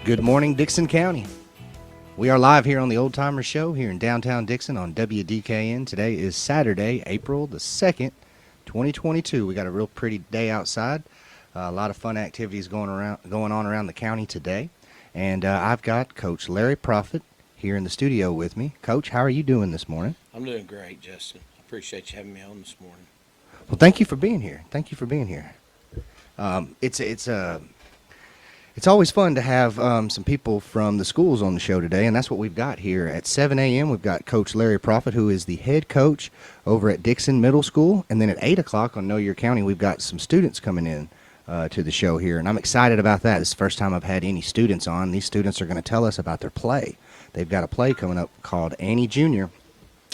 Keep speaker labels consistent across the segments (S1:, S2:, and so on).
S1: Good morning, Dickson County. We are live here on the Old Timer Show here in downtown Dickson on WDKN. Today is Saturday, April the 2nd, 2022. We got a real pretty day outside. A lot of fun activities going on around the county today. And I've got Coach Larry Proffitt here in the studio with me. Coach, how are you doing this morning?
S2: I'm doing great, Justin. I appreciate you having me on this morning.
S1: Well, thank you for being here. It's always fun to have some people from the schools on the show today, and that's what we've got here. At 7 a.m., we've got Coach Larry Proffitt, who is the head coach over at Dickson Middle School. And then at 8 o'clock on Know Your County, we've got some students coming in to the show here, and I'm excited about that. This is the first time I've had any students on. These students are going to tell us about their play. They've got a play coming up called Annie Jr.,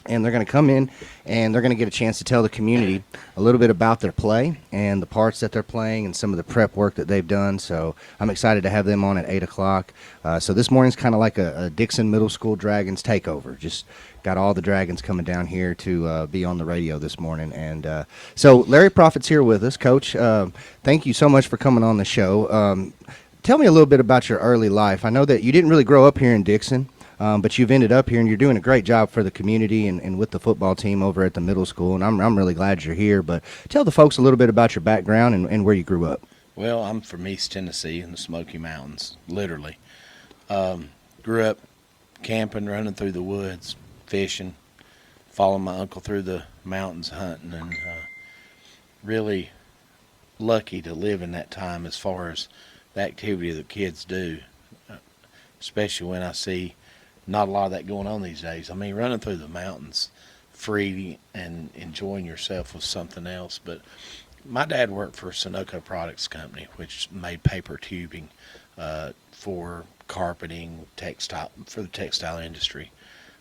S1: and they're going to come in and they're going to get a chance to tell the community a little bit about their play and the parts that they're playing and some of the prep work that they've done. So I'm excited to have them on at 8 o'clock. So this morning's kind of like a Dickson Middle School Dragons takeover. Just got all the Dragons coming down here to be on the radio this morning. And so Larry Proffitt's here with us. Coach, thank you so much for coming on the show. Tell me a little bit about your early life. I know that you didn't really grow up here in Dickson. But you've ended up here, and you're doing a great job for the community and with the football team over at the middle school, and I'm really glad you're here. But tell the folks a little bit about your background and where you grew up.
S2: Well, I'm from East Tennessee in the Smoky Mountains, literally. Grew up camping, running through the woods, fishing, following my uncle through the mountains hunting, and really lucky to live in that time as far as the activity that kids do, especially when I see not a lot of that going on these days. I mean, running through the mountains free and enjoying yourself was something else. But my dad worked for Sunoco Products Company, which made paper tubing for carpeting, textile, for the textile industry.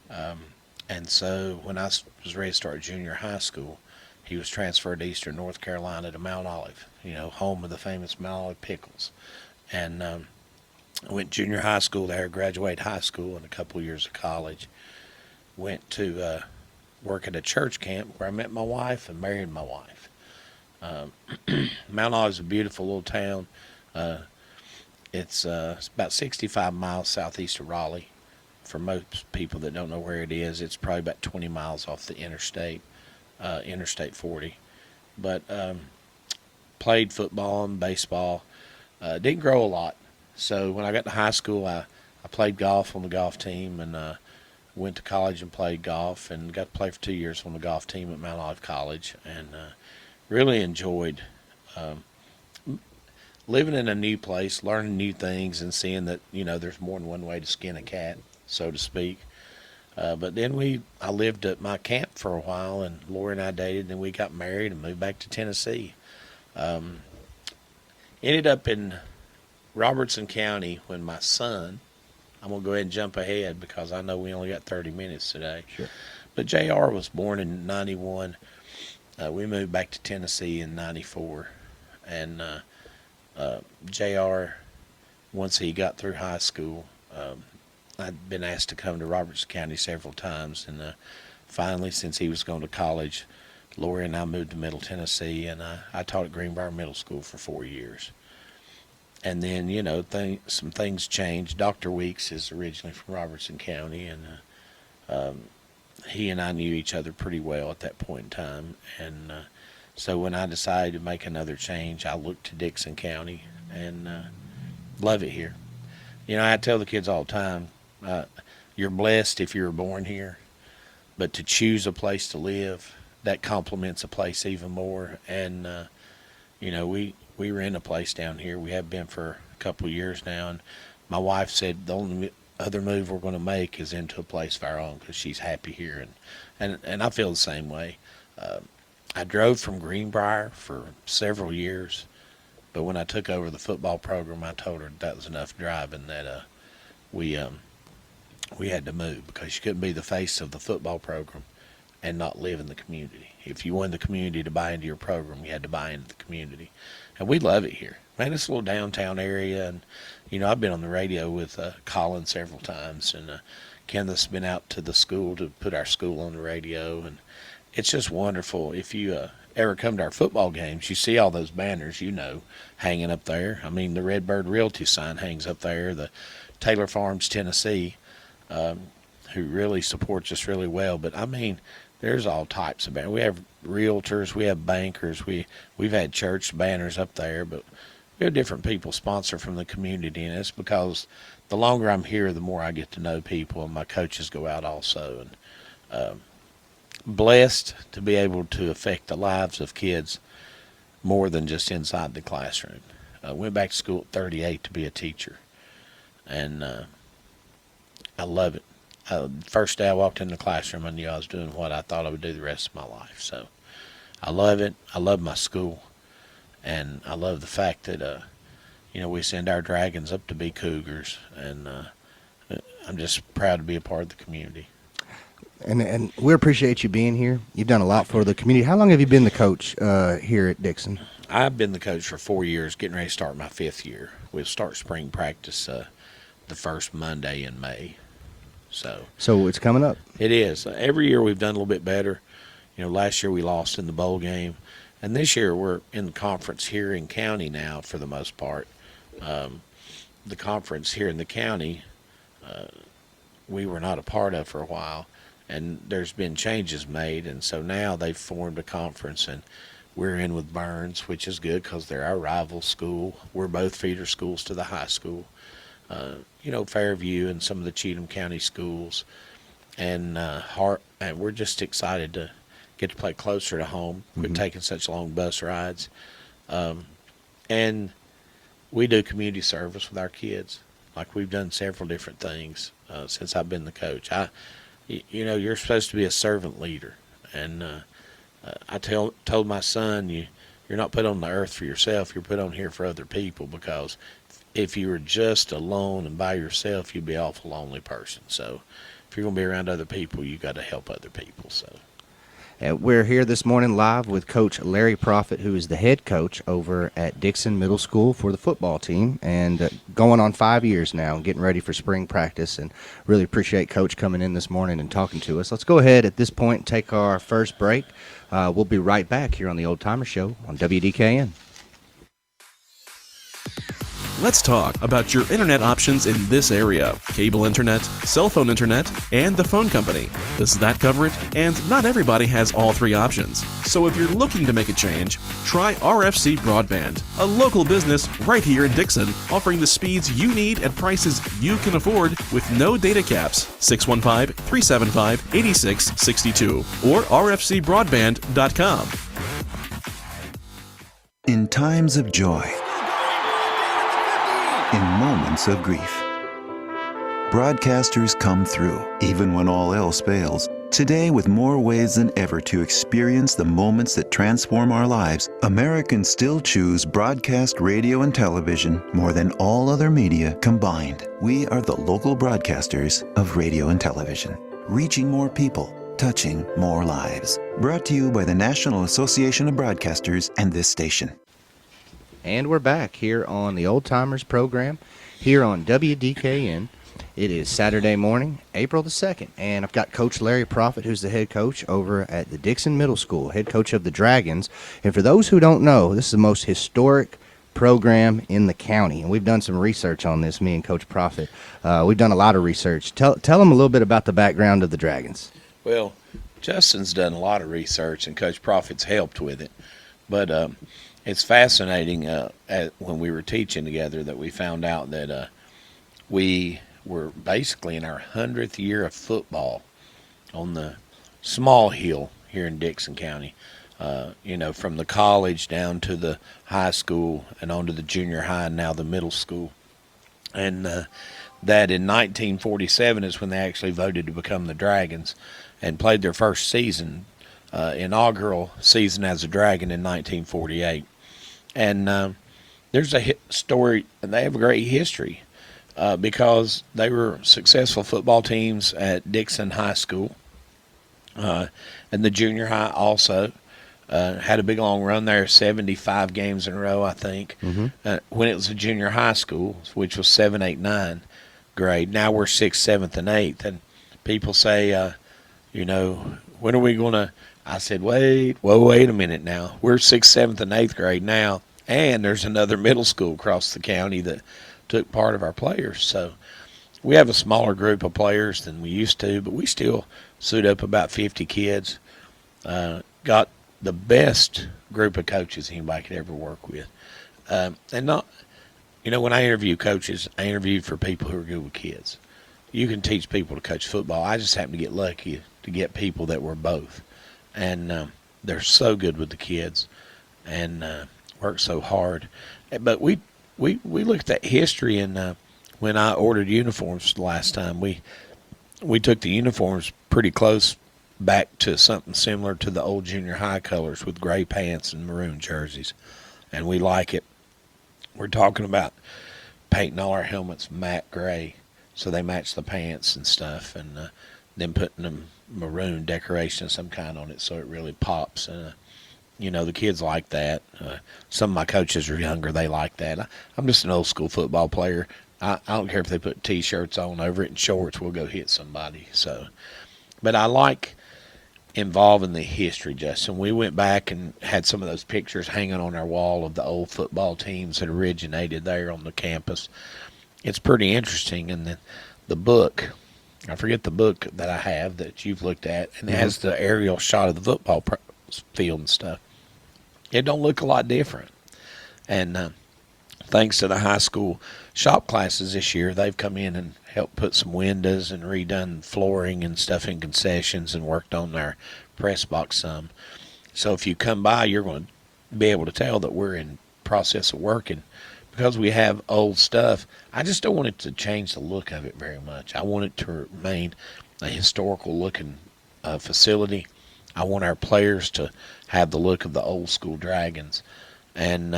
S2: And so when I was ready to start junior high school, he was transferred to Eastern North Carolina to Mount Olive, home of the famous Mount Olive pickles. And I went junior high school there, graduated high school and a couple years of college. Went to work at a church camp where I met my wife and married my wife. Mount Olive is a beautiful little town. It's about 65 miles southeast of Raleigh. For most people that don't know where it is, it's probably about 20 miles off the interstate, Interstate 40. But played football and baseball. Didn't grow a lot. So when I got to high school, I played golf on the golf team and went to college and played golf and got to play for 2 years on the golf team at Mount Olive College and really enjoyed living in a new place, learning new things and seeing that, there's more than one way to skin a cat, so to speak. But then I lived at my camp for a while, and Lori and I dated, and we got married and moved back to Tennessee. Ended up in Robertson County when my son, I'm going to go ahead and jump ahead because I know we only got 30 minutes today.
S1: Sure.
S2: But JR was born in 91. We moved back to Tennessee in 94. And JR, once he got through high school, I'd been asked to come to Robertson County several times. And finally, since he was going to college, Lori and I moved to Middle Tennessee, and I taught at Greenbrier Middle School for 4 years. And then, some things changed. Dr. Weeks is originally from Robertson County, and he and I knew each other pretty well at that point in time. And so when I decided to make another change, I looked to Dickson County and love it here. I tell the kids all the time, you're blessed if you were born here, but to choose a place to live, that complements a place even more. And, we were in a place down here. We have been for a couple of years now, and my wife said the only other move we're going to make is into a place of our own because she's happy here, and I feel the same way. I drove from Greenbrier for several years, but when I took over the football program, I told her that was enough driving, that we had to move because you couldn't be the face of the football program and not live in the community. If you wanted the community to buy into your program, you had to buy into the community. And we love it here. Man, it's a little downtown area, and, I've been on the radio with Colin several times, and Kenneth's been out to the school to put our school on the radio, and it's just wonderful. If you ever come to our football games, you see all those banners, hanging up there. I mean, the Redbird Realty sign hangs up there. The Taylor Farms, Tennessee, who really supports us really well. But I mean, there's all types of banners. We have realtors, we have bankers, we've had church banners up there, but we have different people sponsor from the community, and it's because the longer I'm here, the more I get to know people, and my coaches go out also. And blessed to be able to affect the lives of kids more than just inside the classroom. Went back to school at 38 to be a teacher, and I love it. First day I walked in the classroom, I knew I was doing what I thought I would do the rest of my life. So I love it. I love my school, and I love the fact that we send our Dragons up to be Cougars, and I'm just proud to be a part of the community.
S1: And we appreciate you being here. You've done a lot for the community. How long have you been the coach here at Dickson?
S2: I've been the coach for 4 years, getting ready to start my 5th year. We'll start spring practice the first Monday in May.
S1: So it's coming up.
S2: It is. Every year we've done a little bit better. Last year we lost in the bowl game, and this year we're in the conference here in county now for the most part. The conference here in the county we were not a part of for a while, and there's been changes made, and so now they've formed a conference, and we're in with Burns, which is good because they're our rival school. We're both feeder schools to the high school. Fairview and some of the Cheatham County schools, and we're just excited to get to play closer to home. Quit taking such long bus rides, and we do community service with our kids. Like, we've done several different things since I've been the coach. You're supposed to be a servant leader, and I told my son, you're not put on the earth for yourself. You're put on here for other people, because if you were just alone and by yourself, you'd be an awful lonely person. So if you're going to be around other people, you got to help other people. So
S1: we're here this morning live with Coach Larry Proffitt, who is the head coach over at Dickson Middle School for the football team, and going on 5 years now and getting ready for spring practice. And really appreciate Coach coming in this morning and talking to us. Let's go ahead at this point and take our first break. We'll be right back here on the Old Timer Show on WDKN.
S3: Let's talk about your internet options in this area: cable internet, cell phone internet, and the phone company. Does that cover it? And not everybody has all three options. So if you're looking to make a change, try RFC Broadband, a local business right here in Dickson, offering the speeds you need at prices you can afford with no data caps. 615-375-8662 or rfcbroadband.com.
S4: In times of joy, in moments of grief, broadcasters come through, even when all else fails. Today, with more ways than ever to experience the moments that transform our lives, Americans still choose broadcast radio and television more than all other media combined. We are the local broadcasters of radio and television, reaching more people, touching more lives. Brought to you by the National Association of Broadcasters and this station.
S1: And we're back here on the Old Timers program here on WDKN. It is Saturday morning, April the 2nd, and I've got Coach Larry Proffitt, who's the head coach over at the Dickson Middle School, head coach of the Dragons. And for those who don't know, this is the most historic program in the county, and we've done some research on this, me and Coach Proffitt. We've done a lot of research. Tell them a little bit about the background of the Dragons.
S2: Well, Justin's done a lot of research, and Coach Proffitt's helped with it. But it's fascinating when we were teaching together that we found out that we were basically in our 100th year of football on the small hill here in Dickson County. From the college down to the high school and on to the junior high and now the middle school. And that in 1947 is when they actually voted to become the Dragons and played their first season, inaugural season as a Dragon in 1948. And there's a story, and they have a great history because they were successful football teams at Dickson High School, and the junior high also had a big long run there, 75 games in a row, I think, when it was a junior high school, which was 7, 8, 9 grade. Now we're 6th, 7th, and 8th, and people say, when are we going to I said, wait a minute now. We're 6th, 7th, and 8th grade now, and there's another middle school across the county that took part of our players. So we have a smaller group of players than we used to, but we still suit up about 50 kids. Got the best group of coaches anybody could ever work with. And not, when I interview coaches, I interview for people who are good with kids. You can teach people to coach football. I just happen to get lucky to get people that were both. And they're so good with the kids and work so hard. But we looked at history, and when I ordered uniforms the last time, we took the uniforms pretty close back to something similar to the old junior high colors with gray pants and maroon jerseys, and we like it. We're talking about painting all our helmets matte gray so they match the pants and stuff, and then putting them maroon decoration of some kind on it so it really pops. And the kids like that. Some of my coaches are younger. They like that. I'm just an old school football player. I don't care if they put T-shirts on over it and shorts. We'll go hit somebody. So, but I like involving the history, Justin. We went back and had some of those pictures hanging on our wall of the old football teams that originated there on the campus. It's pretty interesting. And the book, I forget the book that I have that you've looked at, and it has the aerial shot of the football field and stuff. It don't look a lot different. And thanks to the high school shop classes this year, they've come in and helped put some windows and redone flooring and stuff in concessions and worked on our press box some. So if you come by, you're going to be able to tell that we're in process of working. Because we have old stuff, I just don't want it to change the look of it very much. I want it to remain a historical-looking facility. I want our players to have the look of the old school Dragons. And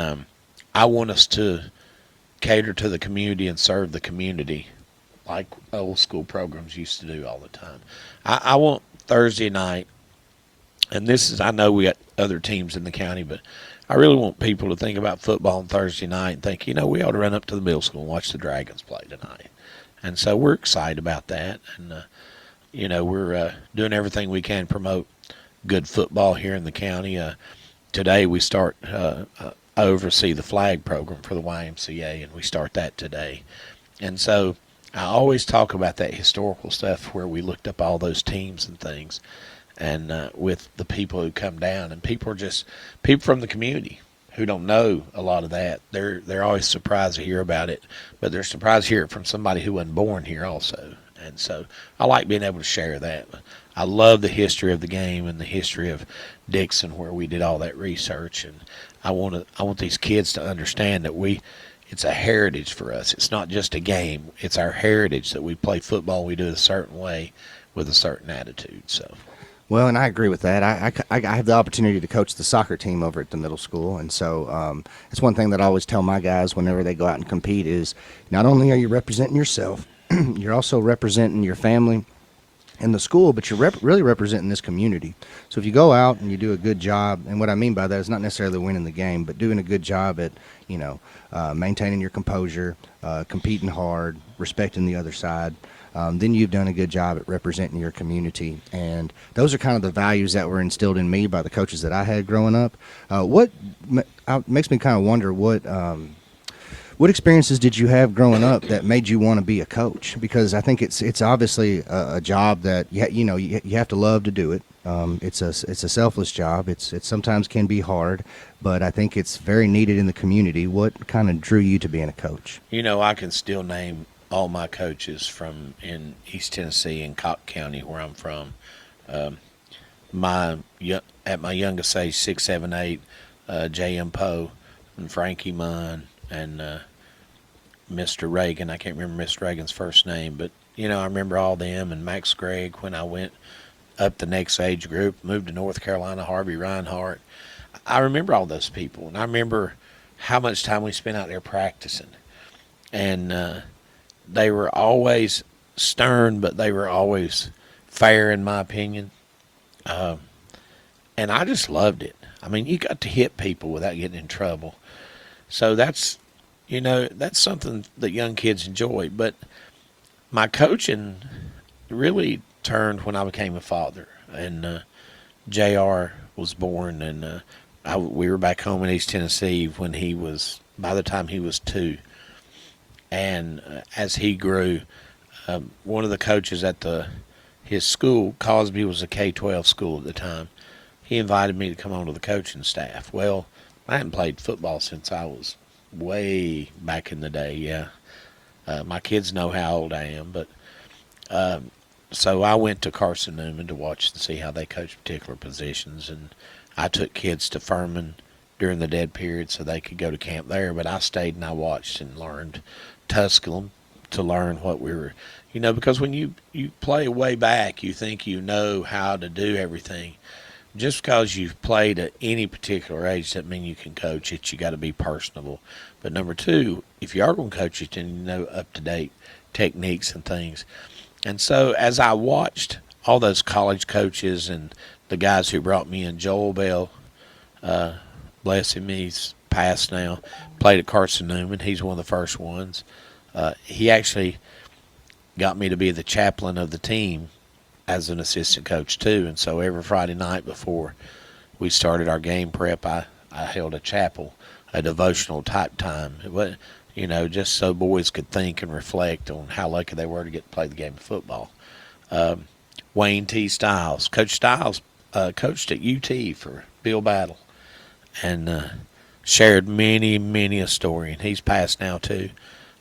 S2: I want us to cater to the community and serve the community like old school programs used to do all the time. I want Thursday night, and I know we got other teams in the county, but I really want people to think about football on Thursday night and think, we ought to run up to the middle school and watch the Dragons play tonight. And so we're excited about that. And, we're doing everything we can to promote good football here in the county. Today we start oversee the flag program for the YMCA, and we start that today. And so I always talk about that historical stuff where we looked up all those teams and things, and with the people who come down, and people from the community who don't know a lot of that. They're always surprised to hear about it, but they're surprised to hear it from somebody who wasn't born here also. And so I like being able to share that. I love the history of the game and the history of Dickson, where we did all that research. And I want these kids to understand that it's a heritage for us. It's not just a game. It's our heritage that we play football. We do it a certain way with a certain attitude. So.
S1: Well, and I agree with that. I have the opportunity to coach the soccer team over at the middle school, and so it's one thing that I always tell my guys whenever they go out and compete is not only are you representing yourself, you're also representing your family and the school, but you're really representing this community. So if you go out and you do a good job, and what I mean by that is not necessarily winning the game, but doing a good job at maintaining your composure, competing hard, respecting the other side, then you've done a good job at representing your community. And those are kind of the values that were instilled in me by the coaches that I had growing up. What makes me kind of wonder what experiences did you have growing up that made you want to be a coach? Because I think it's obviously a job that you have to love to do it. It's a selfless job. It sometimes can be hard, but I think it's very needed in the community. What kind of drew you to being a coach?
S2: I can still name all my coaches from in East Tennessee and Cobb County, where I'm from. At my youngest age, 6, 7, 8, J.M. Poe and Frankie Munn and Mr. Reagan. I can't remember Mr. Reagan's first name, but I remember all them, and Max Gregg when I went up the next age group, moved to North Carolina, Harvey Reinhardt. I remember all those people, and I remember how much time we spent out there practicing. And they were always stern, but they were always fair, in my opinion. And I just loved it. I mean, you got to hit people without getting in trouble. So that's something that young kids enjoy. But my coaching really turned when I became a father. And, JR was born, and we were back home in East Tennessee when by the time he was 2. And as he grew, one of the coaches at his school, Cosby was a K-12 school at the time, he invited me to come onto the coaching staff. Well, I hadn't played football since I was way back in the day, yeah. My kids know how old I am, but so I went to Carson Newman to watch and see how they coach particular positions, and I took kids to Furman during the dead period so they could go to camp there, but I stayed and I watched and learned Tusculum to learn what we were, because when you play way back, you think you know how to do everything. Just because you've played at any particular age doesn't mean you can coach it. You got to be personable. But number 2, if you are going to coach it, then you know up-to-date techniques and things. And so as I watched all those college coaches and the guys who brought me in, Joel Bell, bless him, he's passed now, played at Carson Newman. He's one of the first ones. He actually got me to be the chaplain of the team as an assistant coach too, and so every Friday night before we started our game prep, I held a chapel, a devotional type time. It was, just so boys could think and reflect on how lucky they were to get to play the game of football. Wayne T. Stiles, Coach Stiles, coached at UT for Bill Battle, and shared many a story, and he's passed now too.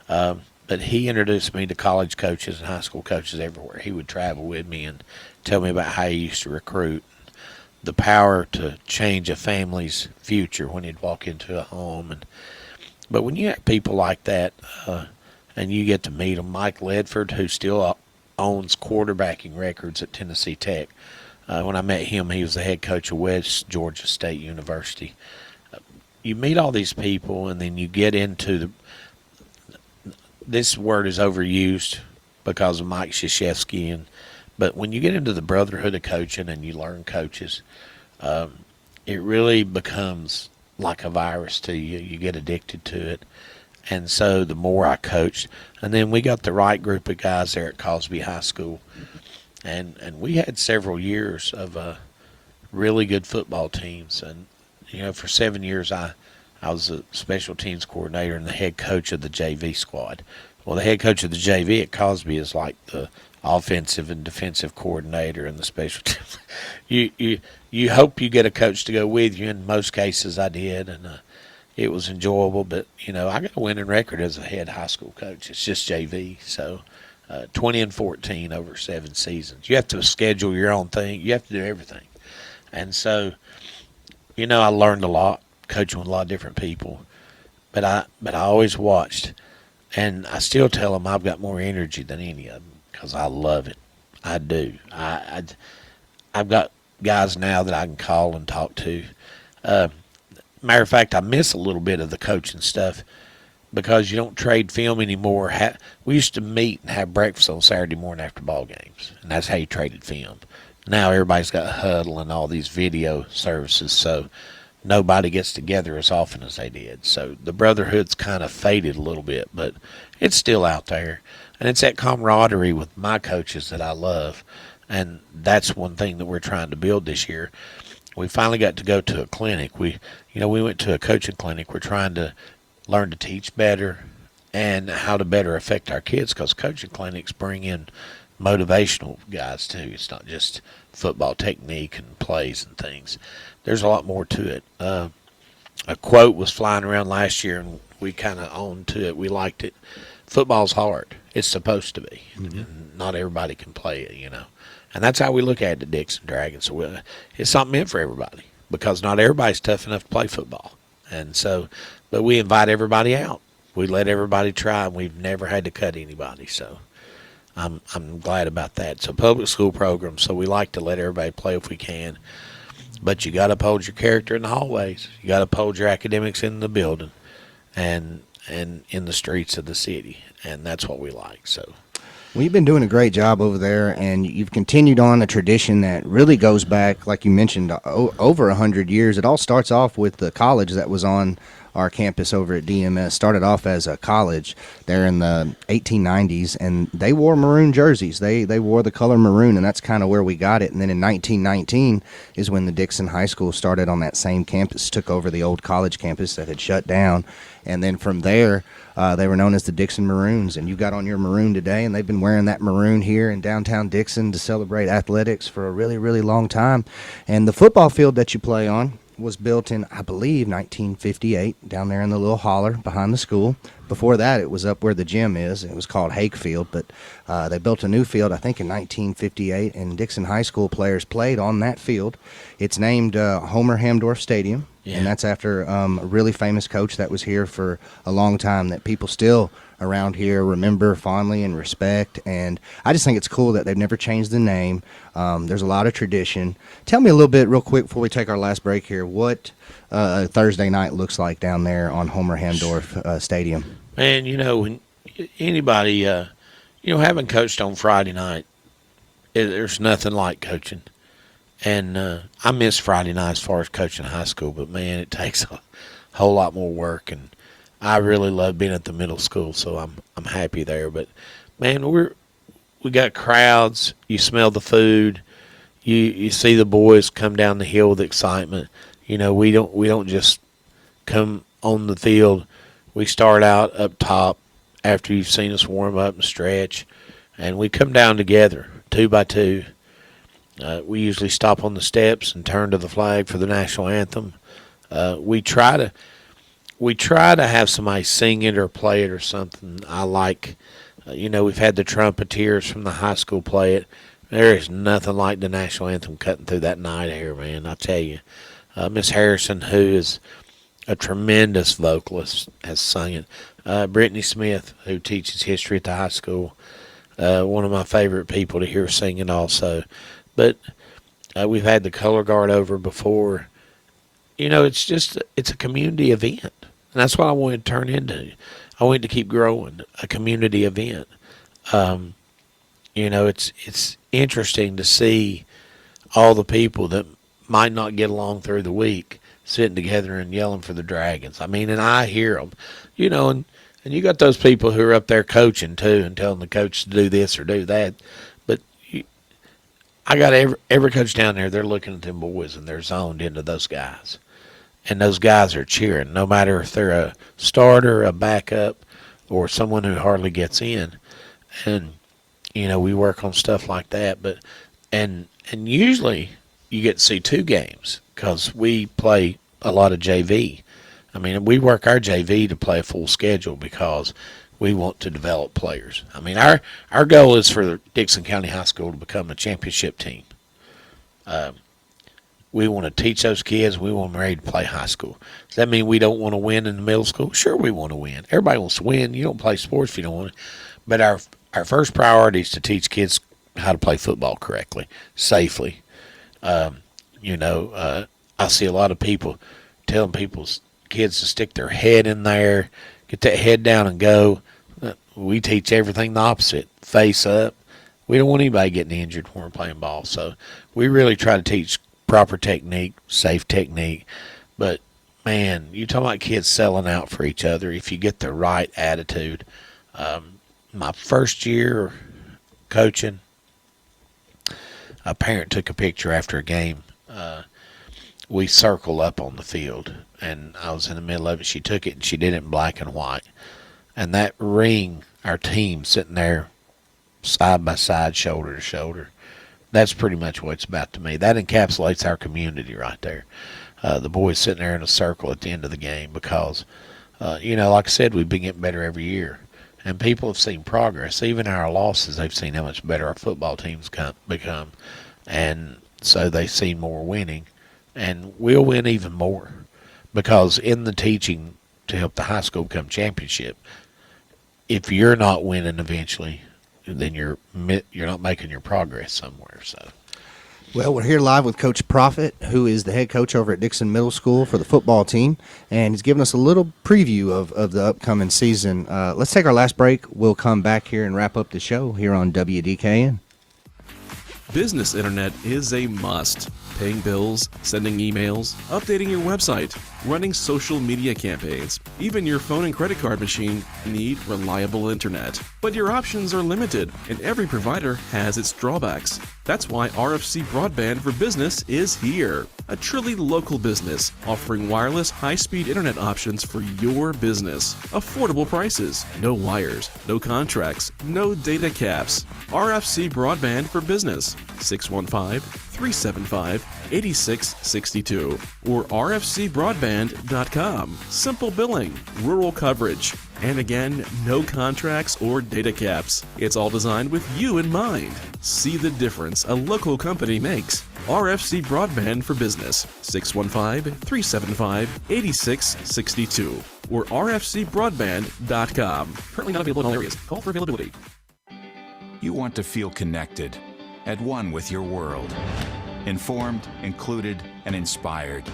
S2: But he introduced me to college coaches and high school coaches everywhere. He would travel with me and tell me about how he used to recruit, the power to change a family's future when he'd walk into a home. But when you have people like that, and you get to meet them, Mike Ledford, who still owns quarterbacking records at Tennessee Tech. When I met him, he was the head coach of West Georgia State University. You meet all these people, and then you get into this word is overused because of Mike Krzyzewski, but when you get into the brotherhood of coaching and you learn coaches, it really becomes like a virus to you. You get addicted to it. And so the more I coached, and then we got the right group of guys there at Cosby High School, and we had several years of really good football teams. And for 7 years I was a special teams coordinator and the head coach of the JV squad. Well, the head coach of the JV at Cosby is like the offensive and defensive coordinator and the special team. You hope you get a coach to go with you. In most cases, I did, and it was enjoyable. But I got a winning record as a head high school coach. It's just JV, so 20-14 over 7 seasons. You have to schedule your own thing. You have to do everything, and so I learned a lot, coaching with a lot of different people, but I always watched, and I still tell them I've got more energy than any of them because I love it. I do. I've got guys now that I can call and talk to. Matter of fact, I miss a little bit of the coaching stuff because you don't trade film anymore. We used to meet and have breakfast on Saturday morning after ball games, and that's how you traded film. Now everybody's got Huddle and all these video services, so nobody gets together as often as they did. So the brotherhood's kind of faded a little bit, but it's still out there. And it's that camaraderie with my coaches that I love. And that's one thing that we're trying to build this year. We finally got to go to a clinic. We went to a coaching clinic. We're trying to learn to teach better and how to better affect our kids, because coaching clinics bring in motivational guys too. It's not just football technique and plays and things. There's a lot more to it. A quote was flying around last year, and we kind of owned to it. We liked it. Football's hard. It's supposed to be. Mm-hmm. Not everybody can play it, And that's how we look at it at Dickson Dragons. So it's something meant for everybody, because not everybody's tough enough to play football. And so, but we invite everybody out. We let everybody try, and we've never had to cut anybody. So I'm glad about that. It's a public school program, so we like to let everybody play if we can. But you got to uphold your character in the hallways. You got to uphold your academics in the building and in the streets of the city. And that's what we like. So,
S1: well, you've been doing a great job over there, and you've continued on a tradition that really goes back, like you mentioned, over 100 years. It all starts off with the college that was on our campus over at DMS started off as a college there in the 1890s, and they wore maroon jerseys. They wore the color maroon, and that's kind of where we got it. And then in 1919 is when the Dickson High School started on that same campus, took over the old college campus that had shut down. And then from there, they were known as the Dickson Maroons, and you got on your maroon today, and they've been wearing that maroon here in downtown Dickson to celebrate athletics for a really, really long time. And the football field that you play on was built in, I believe, 1958, down there in the little holler behind the school. Before that, it was up where the gym is. It was called Hake Field, but they built a new field, I think, in 1958, and Dickson High School players played on that field. It's named Homer Hamdorf Stadium, and that's after a really famous coach that was here for a long time that people still around here remember fondly and respect. And I just think it's cool that they've never changed the name. There's a lot of tradition. Tell me a little bit real quick before we take our last break here what Thursday night looks like down there on Homer Hamdorf Stadium.
S2: Man, when anybody, having coached on Friday night, there's nothing like coaching. And I miss Friday night as far as coaching high school, but, man, it takes a whole lot more work. And I really love being at the middle school, so I'm happy there. But, man, we got crowds. You smell the food. You see the boys come down the hill with excitement. We don't just come on the field. We start out up top after you've seen us warm up and stretch, and we come down together, 2 by 2. We usually stop on the steps and turn to the flag for the national anthem. We try to have somebody sing it or play it or something. I like, we've had the trumpeters from the high school play it. There is nothing like the national anthem cutting through that night air, man. I tell you, Miss Harrison, who is a tremendous vocalist, has sung it. Brittany Smith, who teaches history at the high school, one of my favorite people to hear singing also. But we've had the color guard over before. It's a community event. And that's what I want it to turn into. I want it to keep growing, a community event. It's interesting to see all the people that might not get along through the week sitting together and yelling for the Dragons. I mean, and I hear them, and you got those people who are up there coaching too and telling the coach to do this or do that. But I got every coach down there, they're looking at them boys and they're zoned into those guys. And those guys are cheering, no matter if they're a starter, a backup, or someone who hardly gets in. And, we work on stuff like that. But and usually you get to see 2 games because we play a lot of JV. I mean, we work our JV to play a full schedule because we want to develop players. I mean, our goal is for Dickson County High School to become a championship team. We want to teach those kids. We want them ready to play high school. Does that mean we don't want to win in the middle school? Sure, we want to win. Everybody wants to win. You don't play sports if you don't want to. But our first priority is to teach kids how to play football correctly, safely. I see a lot of people telling people's kids to stick their head in there, get that head down and go. We teach everything the opposite, face up. We don't want anybody getting injured when we're playing ball. So we really try to teach proper technique, safe technique. But, man, you talk about kids selling out for each other if you get the right attitude. My first year coaching, a parent took a picture after a game. We circle up on the field, and I was in the middle of it. She took it, and she did it in black and white. And that ring, our team sitting there side by side, shoulder to shoulder, that's pretty much what it's about to me. That encapsulates our community right there. The boys sitting there in a circle at the end of the game because, like I said, we've been getting better every year. And people have seen progress. Even our losses, they've seen how much better our football teams become. And so they see more winning. And we'll win even more because in the teaching to help the high school become championship, if you're not winning eventually, then you're not making your progress somewhere. So,
S1: well, we're here live with Coach Proffitt, who is the head coach over at Dickson Middle School for the football team, and he's giving us a little preview of the upcoming season. Let's take our last break. We'll come back here and wrap up the show here on WDKN.
S3: Business internet is a must. Paying bills, sending emails, updating your website. running social media campaigns. Even your phone and credit card machine need reliable internet. But your options are limited, and every provider has its drawbacks. That's why RFC Broadband for Business is here. A truly local business offering wireless high-speed internet options for your business. Affordable prices, no wires, no contracts, no data caps. RFC Broadband for Business, 615-375-8662 or rfcbroadband.com. Simple billing, rural coverage, and again, no contracts or data caps. It's all designed with you in mind. See the difference a local company makes. RFC Broadband for Business, 615-375-8662 or rfcbroadband.com. Currently not available in all areas. Call for availability.
S5: You want to feel connected, at one with your world, informed, included, and inspired.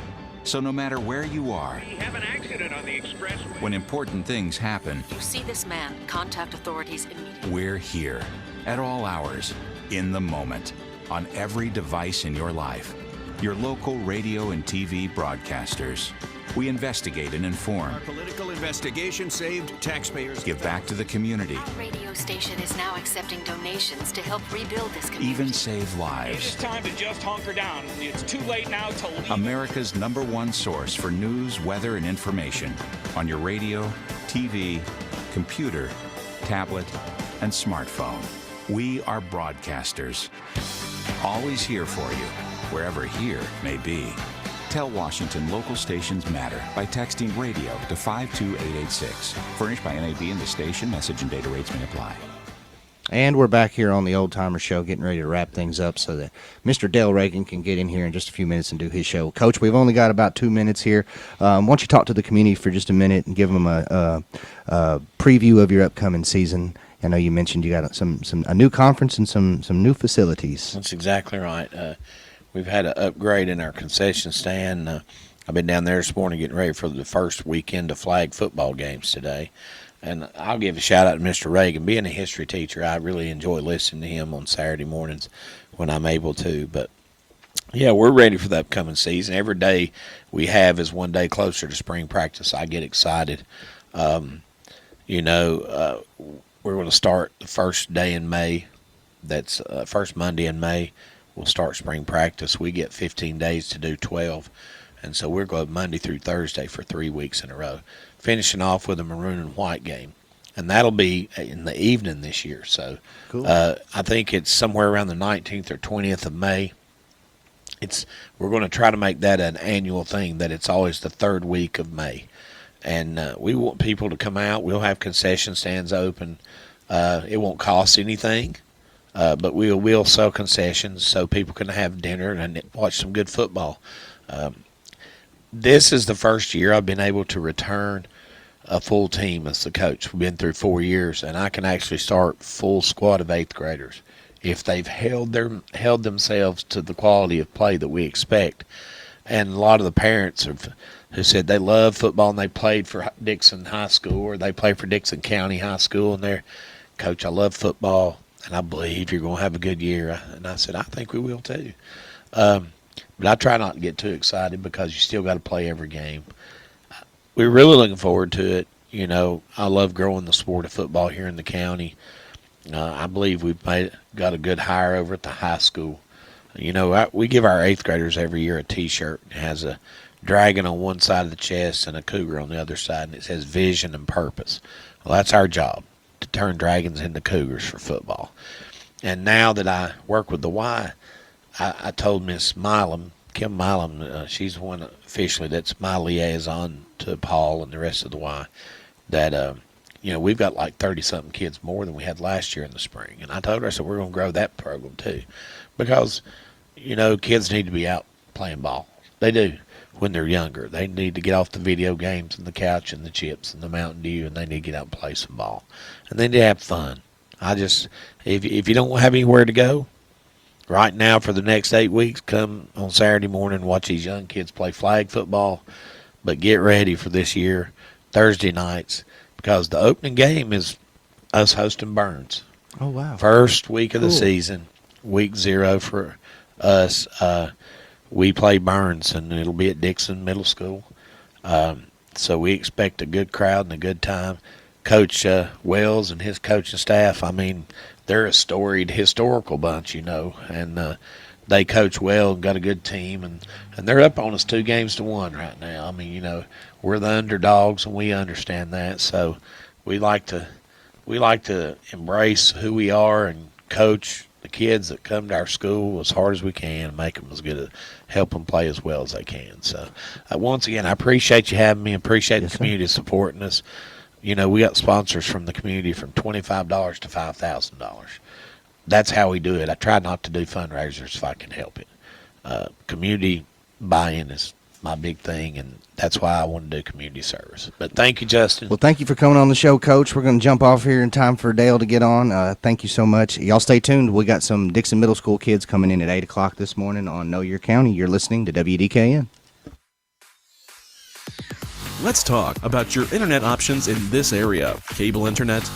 S5: So no matter where you are,
S6: We have an accident on the expressway.
S5: when important things happen,
S7: You see this man, contact authorities immediately.
S5: we're here, at all hours, in the moment, on every device in your life. Your local radio and TV broadcasters. We investigate and inform,
S6: Our political investigation saved taxpayers.
S5: give back to the community,
S7: Our radio station is now accepting donations to help rebuild this community.
S5: even save
S6: It is
S5: lives.
S6: time to just hunker down. It's too late now to leave.
S5: America's #1 source for news, weather, and information on your radio, TV, computer, tablet, and smartphone. We are broadcasters. Always here for you, wherever here may be. Tell Washington local stations matter by texting radio to 52886. Furnished by NAB and the station. Message and data rates may apply.
S1: And we're back here on the Old Timer Show, getting ready to wrap things up so that Mr. Dale Reagan can get in here in just a few minutes and do his show. Coach, we've only got about 2 minutes here. Why don't you talk to the community for just a minute and give them a preview of your upcoming season? I know you mentioned you got a new conference and some new facilities.
S2: That's exactly right. We've had an upgrade in our concession stand. I've been down there this morning getting ready for the first weekend of flag football games today. And I'll give a shout out to Mr. Reagan. Being a history teacher, I really enjoy listening to him on Saturday mornings when I'm able to. But, yeah, we're ready for the upcoming season. Every day we have is one day closer to spring practice. I get excited. We're going to start the first day in May. That's first Monday in May. We'll start spring practice. We get 15 days to do 12. And so we're going Monday through Thursday for 3 weeks in a row, finishing off with a maroon and white game. And that'll be in the evening this year. So
S1: Cool.
S2: I think it's somewhere around the 19th or 20th of May. We're going to try to make that an annual thing, that it's always the third week of May. And we want people to come out. We'll have concession stands open. It won't cost anything. But we will sell concessions so people can have dinner and watch some good football. This is the first year I've been able to return a full team as the coach. We've been through 4 years, and I can actually start full squad of 8th graders if they've held themselves to the quality of play that we expect. And a lot of the parents who said they love football and they played for Dickson High School or they played for Dickson County High School, and they're, Coach, I love football, and I believe you're going to have a good year. And I said, I think we will too. But I try not to get too excited because you still got to play every game. We're really looking forward to it. I love growing the sport of football here in the county. I believe we've got a good hire over at the high school. We give our 8th graders every year a T-shirt. It has a dragon on one side of the chest and a cougar on the other side, and it says vision and purpose. Well, that's our job, to turn dragons into cougars for football. And now that I work with the Y, I told Miss Milam, Kim Milam, she's the one officially that's my liaison to Paul and the rest of the Y, that, we've got like 30-something kids more than we had last year in the spring. And I told her, I said, we're going to grow that program too. Because, kids need to be out playing ball. They do when they're younger. They need to get off the video games and the couch and the chips and the Mountain Dew, and they need to get out and play some ball. And they need to have fun. If you don't have anywhere to go, right now for the next 8 weeks, come on Saturday morning and watch these young kids play flag football. But get ready for this year, Thursday nights, because the opening game is us hosting Burns.
S1: Oh, wow.
S2: First week of the
S1: Cool.
S2: season, week 0 for us. We play Burns, and it'll be at Dickson Middle School. So we expect a good crowd and a good time. Coach Wells and his coaching staff, I mean, they're a storied historical bunch, and they coach well and got a good team, and they're up on us 2-1 right now. I mean, we're the underdogs, and we understand that. So we like to embrace who we are and coach the kids that come to our school as hard as we can and make them as good, help them play as well as they can. So once again, I appreciate you having me. Appreciate the community supporting us. We got sponsors from the community from $25 to $5,000. That's how we do it. I try not to do fundraisers if I can help it. Community buy-in is my big thing, and that's why I want to do community service. But thank you, Justin.
S1: Well, thank you for coming on the show, Coach. We're going to jump off here in time for Dale to get on. Thank you so much. Y'all stay tuned. We got some Dickson Middle School kids coming in at 8 o'clock this morning on Know Your County. You're listening to WDKN.
S3: Let's talk about your internet options in this area. Cable internet,